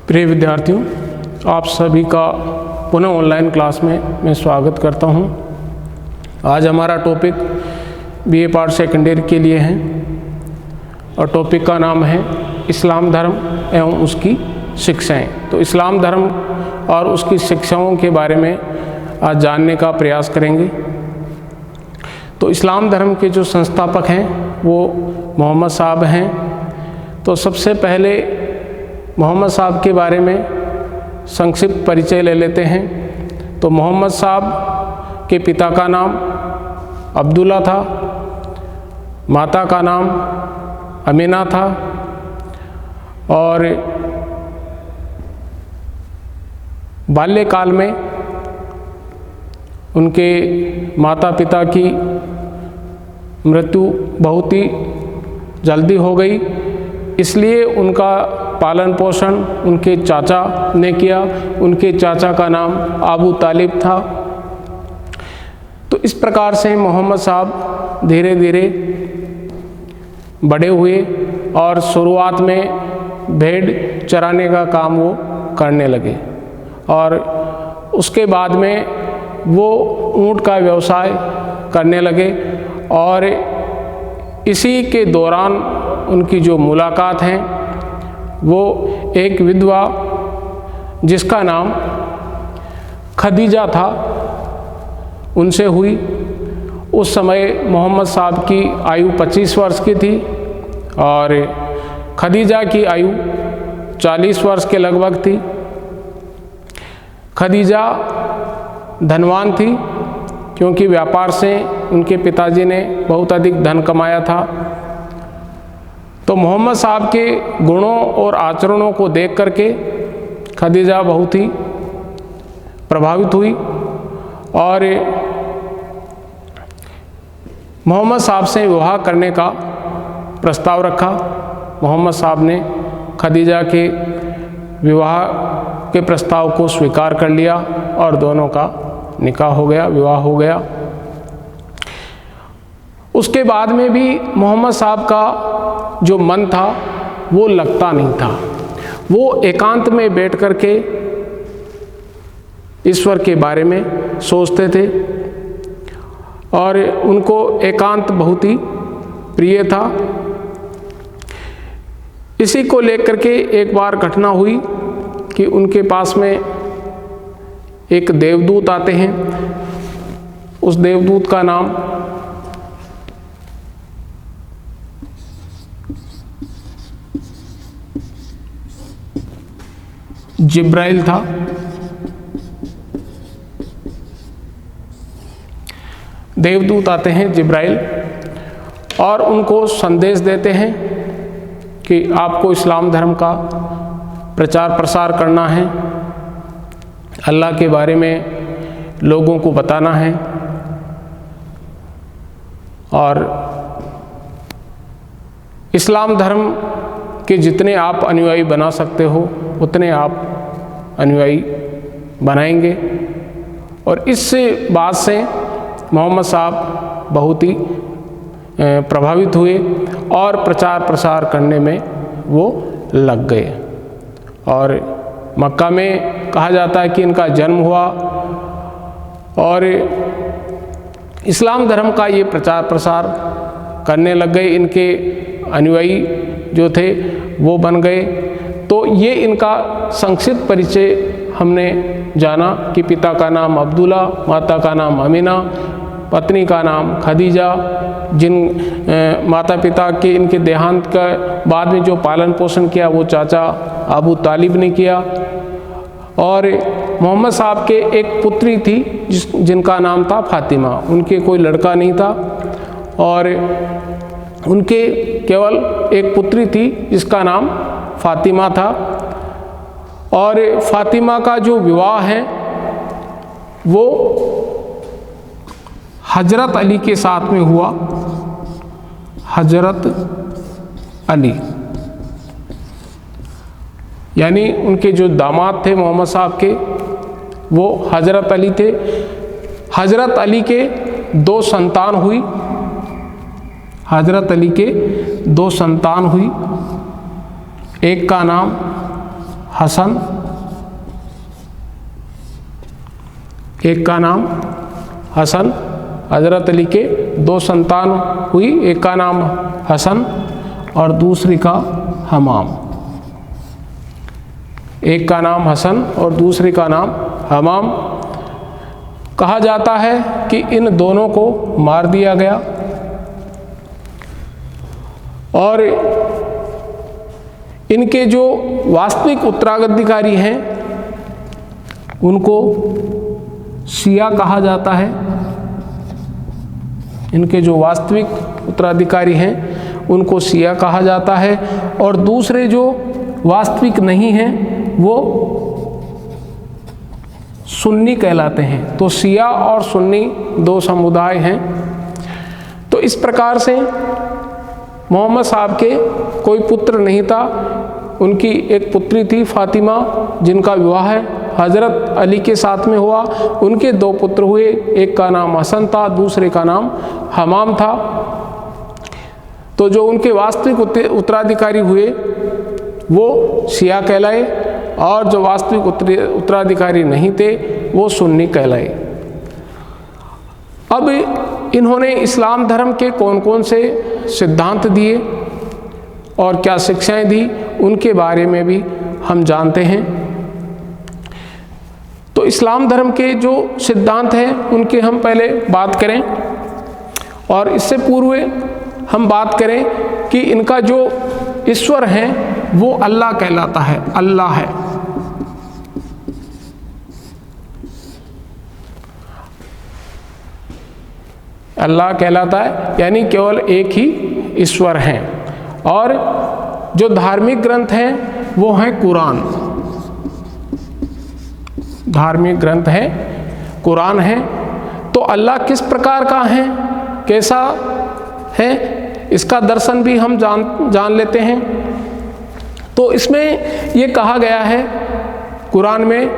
प्रिय विद्यार्थियों, आप सभी का पुनः ऑनलाइन क्लास में मैं स्वागत करता हूं। आज हमारा topic BA part second year के लिए है और टॉपिक का नाम है इस्लाम धर्म एवं उसकी शिक्षाएं। तो इस्लाम धर्म और उसकी शिक्षाओं के बारे में आज जानने का प्रयास करेंगे। तो इस्लाम धर्म के जो संस्थापक हैं वो मोहम्मद साहब हैं। तो सबसे पहले मोहम्मद साहब के बारे में संक्षिप्त परिचय ले लेते हैं। तो मोहम्मद साहब के पिता का नाम अब्दुल्ला था, माता का नाम अमीना था और बाल्यकाल में उनके माता पिता की मृत्यु बहुत ही जल्दी हो गई, इसलिए उनका पालन पोषण उनके चाचा ने किया। उनके चाचा का नाम अबू तालिब था। तो इस प्रकार से मोहम्मद साहब धीरे धीरे बड़े हुए और शुरुआत में भेड़ चराने का काम वो करने लगे और उसके बाद में वो ऊँट का व्यवसाय करने लगे और इसी के दौरान उनकी जो मुलाकात है वो एक विधवा जिसका नाम खदीजा था उनसे हुई। उस समय मोहम्मद साहब की आयु 25 वर्ष की थी और खदीजा की आयु 40 वर्ष के लगभग थी। खदीजा धनवान थी क्योंकि व्यापार से उनके पिताजी ने बहुत अधिक धन कमाया था। तो मोहम्मद साहब के गुणों और आचरणों को देख करके खदीजा बहुत ही प्रभावित हुई और मोहम्मद साहब से विवाह करने का प्रस्ताव रखा। मोहम्मद साहब ने खदीजा के विवाह के प्रस्ताव को स्वीकार कर लिया और दोनों का निकाह हो गया, विवाह हो गया। उसके बाद में भी मोहम्मद साहब का जो मन था वो लगता नहीं था। वो एकांत में बैठ कर के ईश्वर के बारे में सोचते थे और उनको एकांत बहुत ही प्रिय था। इसी को लेकर के एक बार घटना हुई कि उनके पास में एक देवदूत आते हैं। उस देवदूत का नाम जिब्राइल था। देवदूत आते हैं जिब्राइल और उनको संदेश देते हैं कि आपको इस्लाम धर्म का प्रचार प्रसार करना है, अल्लाह के बारे में लोगों को बताना है और इस्लाम धर्म के जितने आप अनुयायी बना सकते हो उतने आप अनुयायी बनाएंगे। और इस बात से मोहम्मद साहब बहुत ही प्रभावित हुए और प्रचार प्रसार करने में वो लग गए। और मक्का में कहा जाता है कि इनका जन्म हुआ और इस्लाम धर्म का ये प्रचार प्रसार करने लग गए। इनके अनुयायी जो थे वो बन गए। तो ये इनका संक्षिप्त परिचय हमने जाना कि पिता का नाम अब्दुल्ला, माता का नाम अमीना, पत्नी का नाम खदीजा, जिन माता पिता के इनके देहांत का बाद में जो पालन पोषण किया वो चाचा अबू तालिब ने किया। और मोहम्मद साहब के एक पुत्री थी जिनका नाम था फातिमा। उनके कोई लड़का नहीं था और उनके केवल एक पुत्री थी जिसका नाम फातिमा था। और फातिमा का जो विवाह है वो हजरत अली के साथ में हुआ। हजरत अली यानी उनके जो दामाद थे मोहम्मद साहब के वो हजरत अली थे। हजरत अली के 2 संतान हुई। हजरत अली के 2 संतान हुई। एक का नाम हसन, एक का नाम हसन, हज़रत अली के 2 संतान हुई, एक का नाम हसन और दूसरी का हमाम। एक का नाम हसन और दूसरी का नाम हमाम। कहा जाता है कि इन दोनों को मार दिया गया और इनके जो वास्तविक उत्तराधिकारी हैं उनको शिया कहा जाता है। इनके जो वास्तविक उत्तराधिकारी हैं उनको शिया कहा जाता है और दूसरे जो वास्तविक नहीं हैं वो सुन्नी कहलाते हैं। तो शिया और सुन्नी 2 समुदाय हैं। तो इस प्रकार से मोहम्मद साहब के कोई पुत्र नहीं था। उनकी एक पुत्री थी फातिमा, जिनका विवाह हज़रत अली के साथ में हुआ। उनके 2 पुत्र हुए, एक का नाम हसन था, दूसरे का नाम हमाम था। तो जो उनके वास्तविक उत्तराधिकारी हुए वो शिया कहलाए और जो वास्तविक उत्तराधिकारी नहीं थे वो सुन्नी कहलाए। अब इन्होंने इस्लाम धर्म के कौन कौन से सिद्धांत दिए और क्या शिक्षाएं दी, उनके बारे में भी हम जानते हैं। तो इस्लाम धर्म के जो सिद्धांत हैं उनके हम पहले बात करें और इससे पूर्व हम बात करें कि इनका जो ईश्वर है वो अल्लाह कहलाता है, अल्लाह है। अल्लाह कहलाता है, यानी केवल एक ही ईश्वर हैं। और जो धार्मिक ग्रंथ हैं वो हैं कुरान। धार्मिक ग्रंथ है कुरान है। तो अल्लाह किस प्रकार का है, कैसा है, इसका दर्शन भी हम जान लेते हैं। तो इसमें ये कहा गया है कुरान में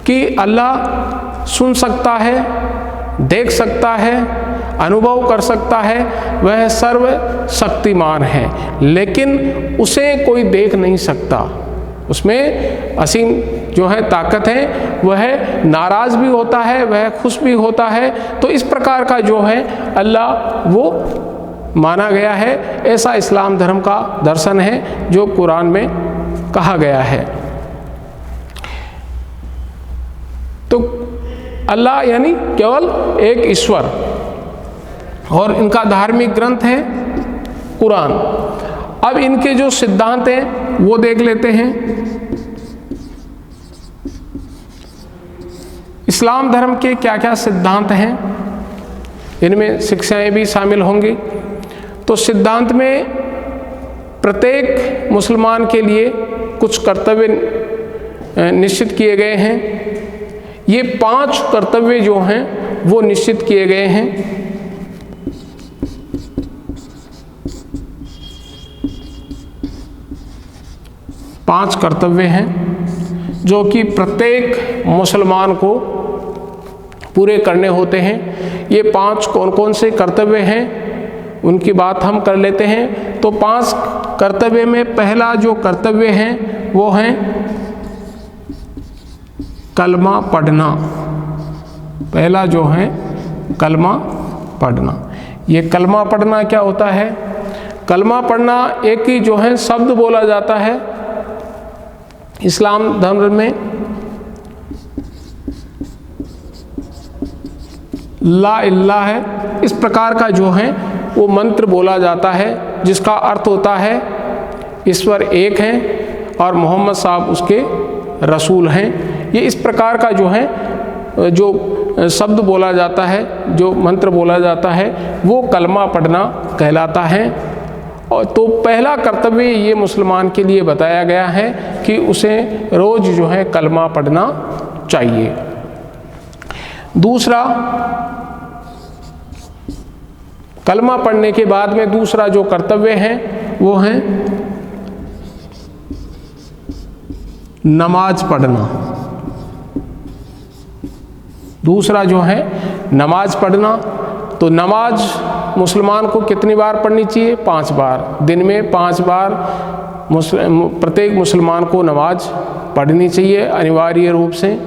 कि अल्लाह सुन सकता है, देख सकता है, अनुभव कर सकता है, वह सर्वशक्तिमान है, लेकिन उसे कोई देख नहीं सकता। उसमें असीम जो है ताकत है, वह नाराज़ भी होता है, वह खुश भी होता है। तो इस प्रकार का जो है अल्लाह वो माना गया है। ऐसा इस्लाम धर्म का दर्शन है जो कुरान में कहा गया है। तो अल्लाह यानी केवल एक ईश्वर, और इनका धार्मिक ग्रंथ है कुरान। अब इनके जो सिद्धांत हैं वो देख लेते हैं। इस्लाम धर्म के क्या क्या सिद्धांत हैं, इनमें शिक्षाएं भी शामिल होंगी। तो सिद्धांत में प्रत्येक मुसलमान के लिए कुछ कर्तव्य निश्चित किए गए हैं। ये 5 कर्तव्य जो हैं वो निश्चित किए गए हैं। पांच कर्तव्य हैं जो कि प्रत्येक मुसलमान को पूरे करने होते हैं। ये 5 कौन कौन से कर्तव्य हैं उनकी बात हम कर लेते हैं। तो 5 कर्तव्य में पहला जो कर्तव्य है वो है कलमा पढ़ना। पहला जो है कलमा पढ़ना। ये कलमा पढ़ना क्या होता है? कलमा पढ़ना एक ही जो है शब्द बोला जाता है इस्लाम धर्म में, ला इल्लाह है। इस प्रकार का जो है वो मंत्र बोला जाता है जिसका अर्थ होता है ईश्वर एक है और मोहम्मद साहब उसके रसूल हैं। ये इस प्रकार का जो है जो शब्द बोला जाता है, जो मंत्र बोला जाता है, वो कलमा पढ़ना कहलाता है। और तो पहला कर्तव्य ये मुसलमान के लिए बताया गया है कि उसे रोज़ जो है कलमा पढ़ना चाहिए। दूसरा, कलमा पढ़ने के बाद में दूसरा जो कर्तव्य है वो है नमाज पढ़ना। दूसरा जो है नमाज पढ़ना। तो नमाज मुसलमान को कितनी बार पढ़नी चाहिए? 5 बार। दिन में 5 बार प्रत्येक मुसलमान को नमाज पढ़नी चाहिए अनिवार्य रूप से।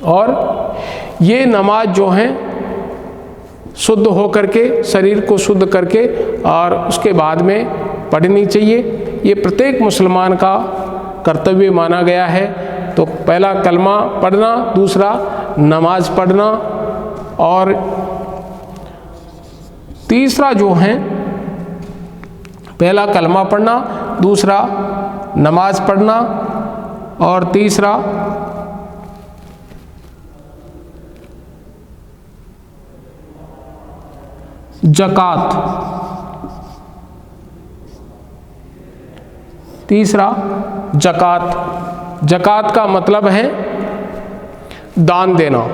और ये नमाज जो है शुद्ध हो करके, शरीर को शुद्ध करके और उसके बाद में पढ़नी चाहिए। ये प्रत्येक मुसलमान का कर्तव्य माना गया है। तो पहला कलमा पढ़ना, दूसरा नमाज पढ़ना और तीसरा जो है पहला कलमा पढ़ना, दूसरा नमाज पढ़ना और तीसरा ज़कात। तीसरा ज़कात। ज़कात का मतलब है दान देना।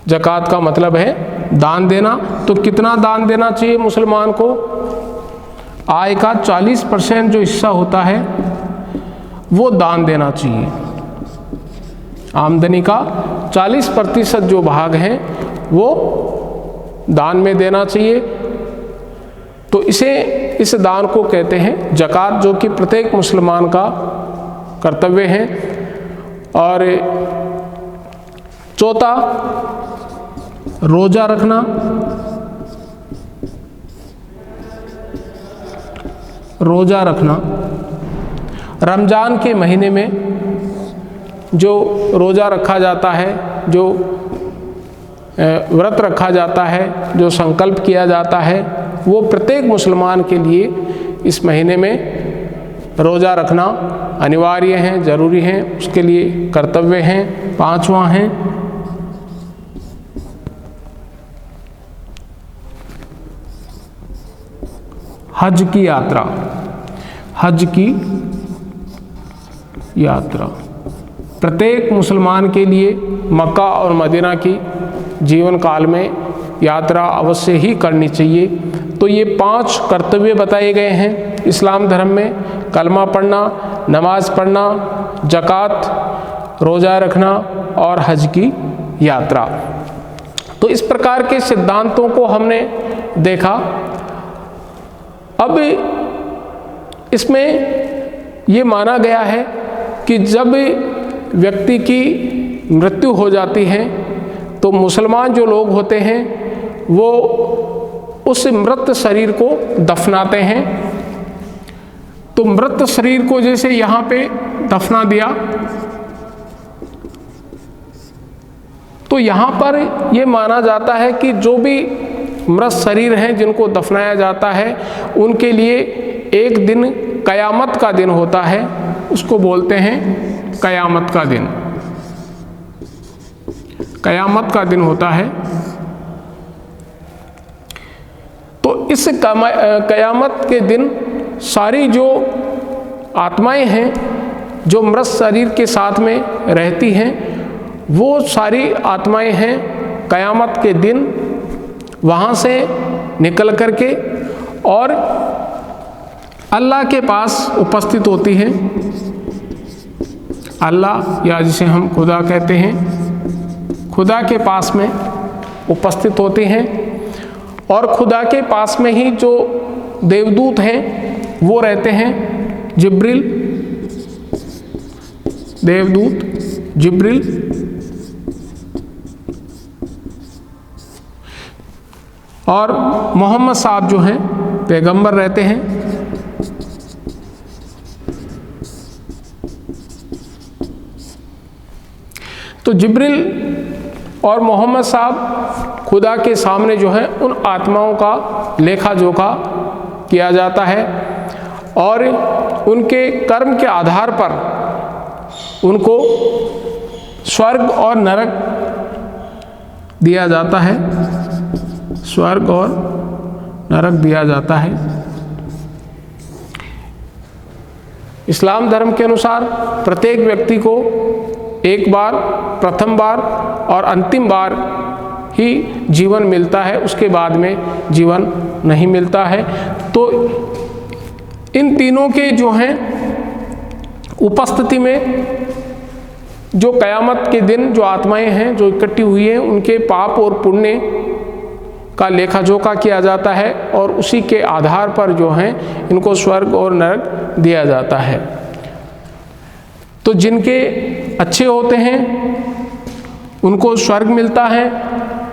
ज़कात का मतलब है दान देना। तो कितना दान देना चाहिए मुसलमान को? आय का 40% जो हिस्सा होता है वो दान देना चाहिए। आमदनी का 40% जो भाग है वो दान में देना चाहिए। तो इस दान को कहते हैं ज़कात, जो कि प्रत्येक मुसलमान का कर्तव्य है। और चौथा रोज़ा रखना। रोज़ा रखना रमज़ान के महीने में जो रोज़ा रखा जाता है, जो व्रत रखा जाता है, जो संकल्प किया जाता है, वो प्रत्येक मुसलमान के लिए इस महीने में रोज़ा रखना अनिवार्य है, ज़रूरी है, उसके लिए कर्तव्य हैं। पांचवा है हज की यात्रा। हज की यात्रा प्रत्येक मुसलमान के लिए मक्का और मदीना की जीवन काल में यात्रा अवश्य ही करनी चाहिए। तो ये 5 कर्तव्य बताए गए हैं इस्लाम धर्म में: कलमा पढ़ना, नमाज पढ़ना, ज़कात, रोज़ा रखना और हज की यात्रा। तो इस प्रकार के सिद्धांतों को हमने देखा। अब इसमें ये माना गया है कि जब व्यक्ति की मृत्यु हो जाती है तो मुसलमान जो लोग होते हैं वो उस मृत शरीर को दफनाते हैं। तो मृत शरीर को जैसे यहाँ पे दफना दिया, तो यहाँ पर ये माना जाता है कि जो भी मृत शरीर हैं जिनको दफनाया जाता है उनके लिए एक दिन कयामत का दिन होता है, उसको बोलते हैं कयामत का दिन। कयामत का दिन होता है। तो इस कयामत के दिन सारी जो आत्माएं हैं जो मृत शरीर के साथ में रहती हैं, वो सारी आत्माएं हैं कयामत के दिन वहाँ से निकल करके और अल्लाह के पास उपस्थित होती हैं। अल्लाह, या जिसे हम खुदा कहते हैं, खुदा के पास में उपस्थित होते हैं। और खुदा के पास में ही जो देवदूत हैं वो रहते हैं जिब्रील, देवदूत जिब्रील। और मोहम्मद साहब जो हैं पैगंबर रहते हैं। तो जिब्रील और मोहम्मद साहब खुदा के सामने जो है उन आत्माओं का लेखा जोखा किया जाता है और उनके कर्म के आधार पर उनको स्वर्ग और नरक दिया जाता है। स्वर्ग और नरक दिया जाता है। इस्लाम धर्म के अनुसार प्रत्येक व्यक्ति को एक बार, प्रथम बार और अंतिम बार ही जीवन मिलता है, उसके बाद में जीवन नहीं मिलता है। तो इन तीनों के जो हैं उपस्थिति में जो कयामत के दिन जो आत्माएं हैं जो इकट्ठी हुई हैं, उनके पाप और पुण्य का लेखा जोखा किया जाता है और उसी के आधार पर जो है इनको स्वर्ग और नरक दिया जाता है। तो जिनके अच्छे होते हैं उनको स्वर्ग मिलता है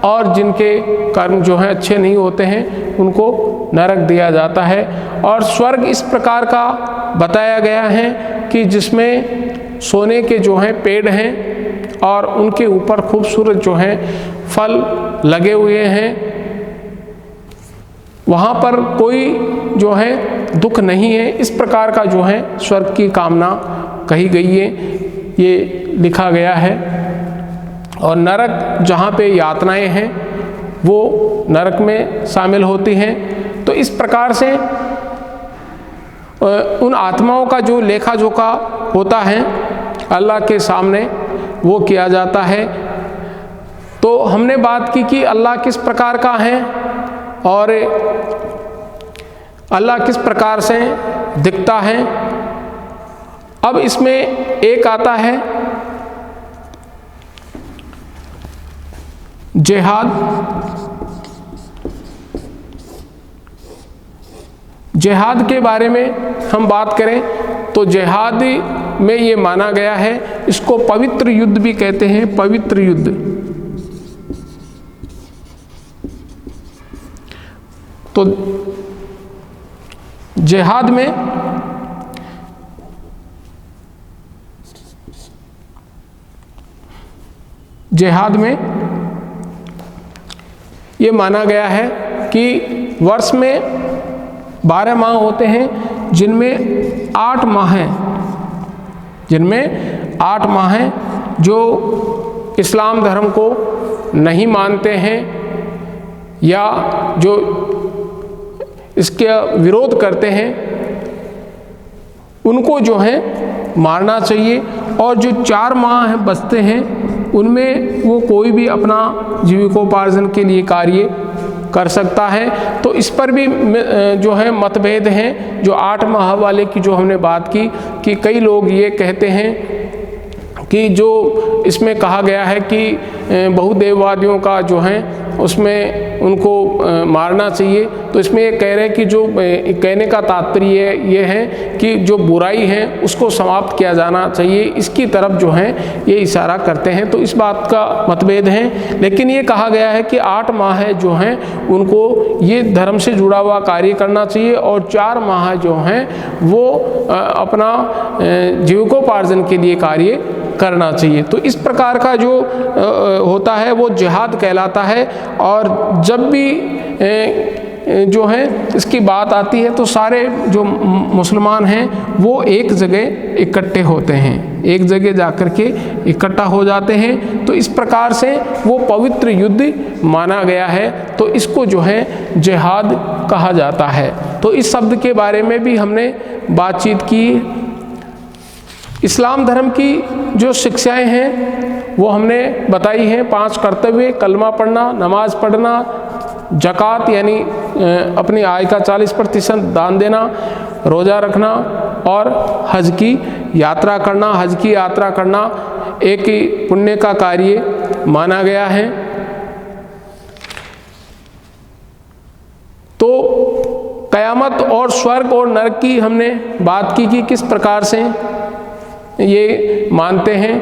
और जिनके कर्म जो हैं अच्छे नहीं होते हैं उनको नरक दिया जाता है। और स्वर्ग इस प्रकार का बताया गया है कि जिसमें सोने के जो हैं पेड़ हैं और उनके ऊपर खूबसूरत जो हैं फल लगे हुए हैं, वहाँ पर कोई जो है दुख नहीं है। इस प्रकार का जो है स्वर्ग की कामना कही गई है, ये लिखा गया है। और नरक जहाँ पे यातनाएं हैं वो नरक में शामिल होती हैं। तो इस प्रकार से उन आत्माओं का जो लेखा जोखा होता है अल्लाह के सामने वो किया जाता है। तो हमने बात की कि अल्लाह किस प्रकार का है और अल्लाह किस प्रकार से दिखता है। अब इसमें एक आता है जिहाद। जिहाद के बारे में हम बात करें तो जिहाद में ये माना गया है, इसको पवित्र युद्ध भी कहते हैं, पवित्र युद्ध। तो जिहाद में ये माना गया है कि वर्ष में 12 माह होते हैं जिनमें 8 माह हैं जो इस्लाम धर्म को नहीं मानते हैं या जो इसके विरोध करते हैं उनको जो है मारना चाहिए। और जो 4 माह बचते हैं उनमें वो कोई भी अपना जीविकोपार्जन के लिए कार्य कर सकता है। तो इस पर भी जो है मतभेद हैं। जो 8 माह वाले की जो हमने बात की कि कई लोग ये कहते हैं कि जो इसमें कहा गया है कि बहुदेववादियों का जो है उसमें उनको मारना चाहिए। तो इसमें ये कह रहे हैं कि जो कहने का तात्पर्य ये है कि जो बुराई है उसको समाप्त किया जाना चाहिए, इसकी तरफ जो है ये इशारा करते हैं। तो इस बात का मतभेद है। लेकिन ये कहा गया है कि 8 माह जो हैं उनको ये धर्म से जुड़ा हुआ कार्य करना चाहिए और 4 माह जो हैं वो अपना जीविकोपार्जन के लिए कार्य करना चाहिए। तो इस प्रकार का जो होता है वो जिहाद कहलाता है। और जब भी जो है इसकी बात आती है तो सारे जो मुसलमान हैं वो एक जगह इकट्ठे होते हैं, एक जगह जाकर के इकट्ठा हो जाते हैं। तो इस प्रकार से वो पवित्र युद्ध माना गया है। तो इसको जो है जिहाद कहा जाता है। तो इस शब्द के बारे में भी हमने बातचीत की। इस्लाम धर्म की जो शिक्षाएं हैं वो हमने बताई हैं। 5 कर्तव्य, कलमा पढ़ना, नमाज पढ़ना, ज़कात यानी अपनी आय का 40% दान देना, रोज़ा रखना और हज की यात्रा करना। हज की यात्रा करना एक पुण्य का कार्य माना गया है। तो क़यामत और स्वर्ग और नरक की हमने बात की कि किस प्रकार से ये मानते हैं।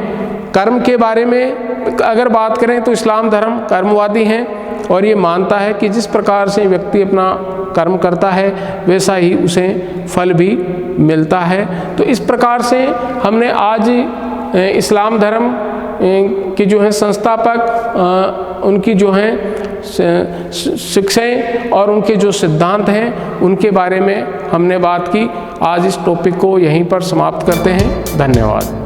कर्म के बारे में अगर बात करें तो इस्लाम धर्म कर्मवादी हैं और ये मानता है कि जिस प्रकार से व्यक्ति अपना कर्म करता है वैसा ही उसे फल भी मिलता है। तो इस प्रकार से हमने आज इस्लाम धर्म की जो है संस्थापक उनकी जो है शिक्षाएं और उनके जो सिद्धांत हैं उनके बारे में हमने बात की। आज इस टॉपिक को यहीं पर समाप्त करते हैं। धन्यवाद।